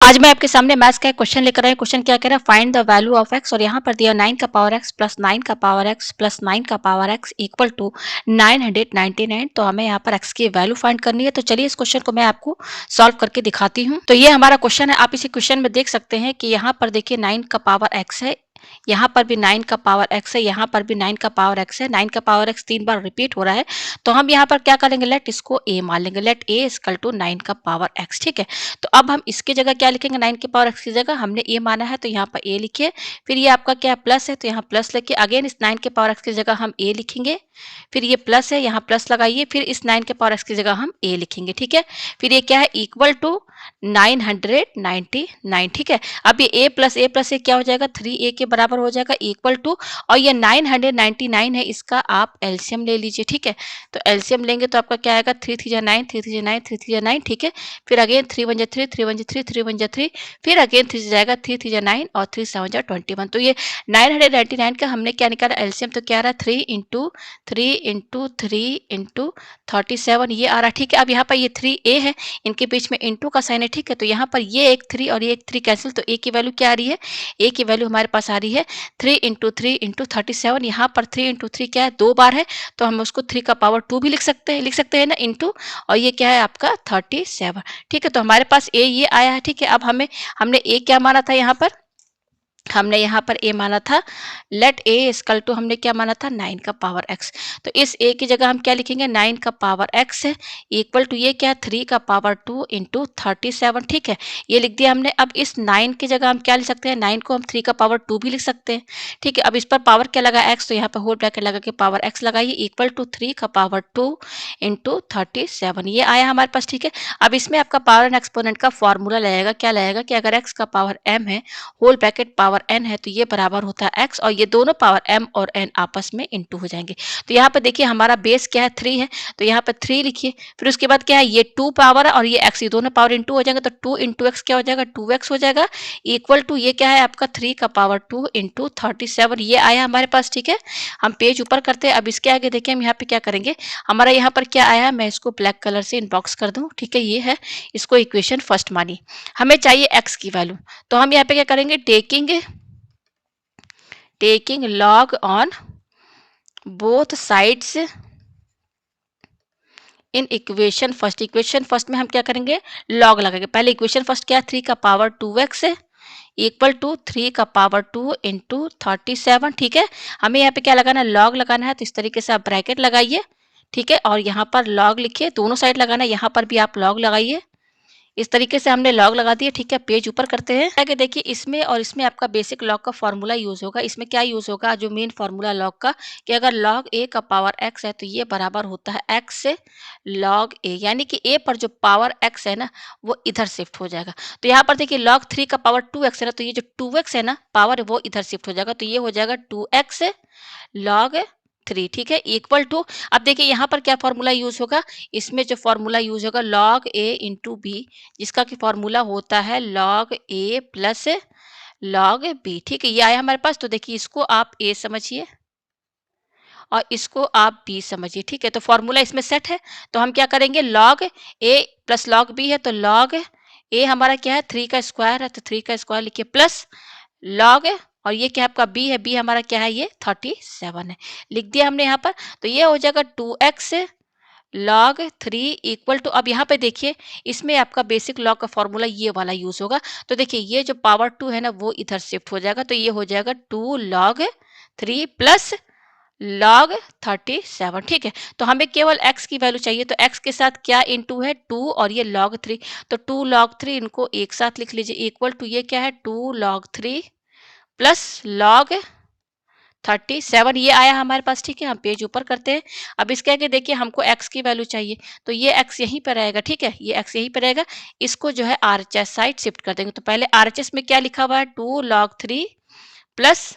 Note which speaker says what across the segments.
Speaker 1: आज मैं आपके सामने मैथ्स का एक क्वेश्चन लेकर आई हूँ। क्वेश्चन क्या कह रहा है, find the value of x और यहाँ पर दिया 9 का पावर x प्लस 9 का पावर x प्लस 9 का पावर x इक्वल टू 999। तो हमें यहाँ पर x की वैल्यू फाइंड करनी है। तो चलिए इस क्वेश्चन को मैं आपको सॉल्व करके दिखाती हूँ। तो ये हमारा क्वेश्चन है। आप इसी क्वेश्चन में देख सकते हैं कि यहाँ पर देखिए 9 का पावर x है, यहाँ पर भी 9 का पावर x है, यहाँ पर भी 9 का पावर x है। 9 का पावर x 3 बार रिपीट हो रहा है। तो हम यहाँ पर क्या करेंगे, लेट इसको a मान लेंगे। लेट a इक्वल टू 9 का पावर x। ठीक है, तो अब हम इसकी जगह क्या लिखेंगे, 9 के पावर x की जगह हमने a माना है तो यहाँ पर a लिखिए। फिर ये आपका क्या प्लस है तो यहाँ प्लस लिखिए। अगेन इस 9 के पावर x की जगह हम a लिखेंगे। फिर ये प्लस है, यहाँ प्लस लगाइए। फिर इस 9 के पावर x की जगह हम a लिखेंगे। ठीक है, फिर ये क्या है, इक्वल टू 999। ठीक है, अब ये a प्लस ए क्या हो जाएगा, 3a के बराबर हो जाएगा, इक्वल टू, और ये 999 है, इसका आप एलसीएम ले लीजिए। ठीक है, तो एलसीएम लेंगे तो आपका क्या आएगा, 3 3 9 3 3 9 3 3 9। ठीक है, फिर अगेन 3 1 3 3 1 3 3 1 3, फिर अगेन 3 से जाएगा, 3 3 9 और 3 7 21। तो ये 999 का हमने क्या निकाला एलसीएम, तो क्या आ रहा है, 3 इंटू 3 इंटू 3 इंटू 37 ये आ रहा है। ठीक है, अब यहाँ पर ये 3a है, इनके बीच में इंटू का साइन है। ठीक है, तो यहाँ पर ये एक 3 और ये एक 3 कैंसिल, तो a की वैल्यू क्या आ रही है, a की वैल्यू हमारे पास आ रही है 3 इंटू 3 इंटू 37। यहाँ पर 3 इंटू 3 क्या है, 2 बार है, तो हम उसको 3 का पावर 2 भी लिख सकते हैं ना, इंटू, और ये क्या है आपका 37। ठीक है, तो हमारे पास a ये आया है। ठीक है, अब हमने a क्या माना था, हमने यहाँ पर a माना था, लेट a इक्वल टू हमने क्या माना था, 9 का पावर x। तो इस a की जगह हम क्या लिखेंगे, 9 का पावर x है, इक्वल टू ये क्या है, 3 का पावर 2 इंटू 37। ठीक है, ये लिख दिया हमने। अब इस 9 की जगह हम क्या लिख सकते हैं, 9 को हम 3 का पावर 2 भी लिख सकते हैं। ठीक है, अब इस पर पावर क्या लगा x, तो यहाँ पर होल ब्रैकेट लगा के पावर x लगाइए, इक्वल टू 3 का पावर 2 इंटू 37, ये आया हमारे पास। ठीक है, अब इसमें आपका पावर एंड एक्सपोनेंट का फॉर्मूला लगेगा, क्या लगेगा कि अगर x का पावर m है, होल ब्रैकेट पावर n है, तो ये बराबर होता है x, और ये दोनों पावर m और n आपस में इंटू हो जाएंगे। तो यहाँ पर देखिए हमारा बेस क्या है, 3 है, तो यहाँ पर 3 लिखिए। फिर उसके बाद क्या है, ये 2 पावर और ये x, ये दोनों पावर इंटू हो जाएंगे, तो 2 इंटू एक्स क्या हो जाएगा, 2x हो जाएगा, इक्वल टू ये क्या है आपका 3 का पावर 2 इंटू 37, ये आया हमारे पास। ठीक है, हम पेज ऊपर करते हैं। अब इसके आगे देखिए हम यहाँ पे क्या करेंगे, हमारा यहाँ पर क्या आया, मैं इसको ब्लैक कलर से इनबॉक्स कर दूं। ठीक है, ये है, इसको इक्वेशन फर्स्ट मानिए। हमें चाहिए x की वैल्यू, तो हम यहाँ पे क्या करेंगे, taking log on both sides in equation first में हम क्या करेंगे, log लगाएंगे। पहले इक्वेशन फर्स्ट क्या है, 3 का पावर 2x है, इक्वल टू 3 का पावर 2 इंटू 37। ठीक है, हमें यहाँ पे क्या लगाना है, log लगाना है, तो इस तरीके से आप ब्रैकेट लगाइए। ठीक है, और यहाँ पर log लिखिए, दोनों साइड लगाना है, यहाँ पर भी आप log लगाइए। इस तरीके से हमने लॉग लगा दिया। ठीक है, पेज ऊपर करते हैं। आगे देखिए इसमें और इसमें आपका बेसिक लॉग का फॉर्मूला यूज होगा। इसमें क्या यूज होगा, जो मेन फॉर्मूला लॉग का, कि अगर लॉग a का पावर x है तो ये बराबर होता है x से लॉग a, यानी कि a पर जो पावर x है ना वो इधर शिफ्ट हो जाएगा। तो यहाँ पर देखिए लॉग 3 का पावर 2x है ना, तो ये जो 2x है ना पावर वो इधर शिफ्ट हो जाएगा, तो ये हो जाएगा 2x लॉग 3। ठीक है, इक्वल टू, अब देखिए यहाँ पर क्या फॉर्मूला यूज होगा, इसमें जो फॉर्मूला यूज होगा log a इंटू बी, जिसका कि फॉर्मूला होता है log a plus log b। ठीक है, ये आया हमारे पास। तो देखिए इसको आप a समझिए और इसको आप b समझिए। ठीक है, तो फॉर्मूला इसमें सेट है, तो हम क्या करेंगे, log a plus log b है, तो log a हमारा क्या है, 3 का स्क्वायर है, तो 3 का स्क्वायर लिखिए, प्लस लॉग, और ये क्या आपका b है, b हमारा क्या है, ये 37 है, लिख दिया हमने यहाँ पर। तो ये हो जाएगा 2x लॉग 3 इक्वल टू, अब यहाँ पे देखिए इसमें आपका बेसिक लॉग का फॉर्मूला ये वाला यूज होगा। तो देखिए ये जो पावर 2 है ना वो इधर शिफ्ट हो जाएगा, तो ये हो जाएगा 2 लॉग 3 प्लस लॉग 37। ठीक है, तो हमें केवल x की वैल्यू चाहिए, तो x के साथ क्या इंटू है, 2 और ये log 3, तो 2 log 3 इनको एक साथ लिख लीजिए, इक्वल टू ये क्या है, 2 log 3 प्लस log 37, ये आया हमारे पास। ठीक है, हम पेज ऊपर करते हैं। अब इसके आगे देखिए हमको x की वैल्यू चाहिए, तो ये x यहीं पर रहेगा। ठीक है, ये x यहीं पर रहेगा, इसको जो है RHS साइड शिफ्ट कर देंगे। तो पहले RHS में क्या लिखा हुआ है, 2 log 3 प्लस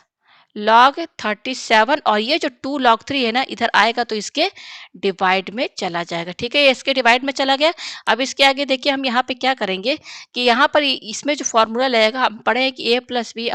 Speaker 1: log 37 और ये जो 2 log 3 है ना इधर आएगा तो इसके डिवाइड में चला जाएगा। ठीक है, ये इसके डिवाइड में चला गया। अब इसके आगे देखिए हम यहाँ पे क्या करेंगे कि यहाँ पर इसमें जो फॉर्मूला लगेगा, हम पढ़े हैं कि a plus B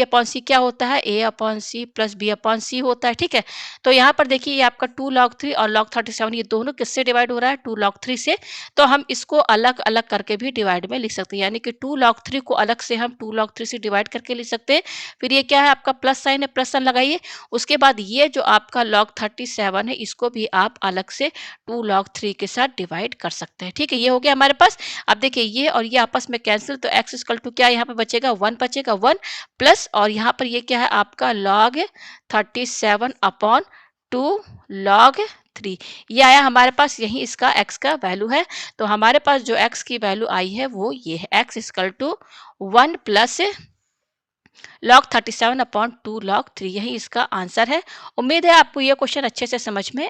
Speaker 1: upon C क्या होता है, a upon C plus B upon C होता है। ठीक है, तो यहाँ पर देखिए ये आपका 2 log 3 और log 37 ये दोनों किससे डिवाइड हो रहा है, 2 log 3 से। तो हम इसको अलग अलग करके भी डिवाइड में लिख सकते हैं, यानी कि 2 log 3 को अलग से हम 2 log 3 से डिवाइड करके लिख सकते हैं। फिर ये क्या है, आपका प्लस साइन है, प्लस साइन लगाइए। उसके बाद ये जो आपका log 37 है इसको भी आप अलग से 2 log 3 के साथ डिवाइड कर सकते हैं। ठीक है, ये हो गया हमारे पास। अब देखिए ये और ये आपस में कैंसिल, तो x इक्वल टू क्या यहाँ पे बचेगा, 1 बचेगा, 1 प्लस और यहाँ पर ये क्या है आपका log 37 अपॉन 2 log 3, ये आया हमारे पास, यही इसका x का वैल्यू है। तो हमारे पास जो x की वैल्यू आई है वो ये है, x equal to 1 plus log 37 upon 2 log 3, यही इसका आंसर है। उम्मीद है आपको ये क्वेश्चन अच्छे से समझ में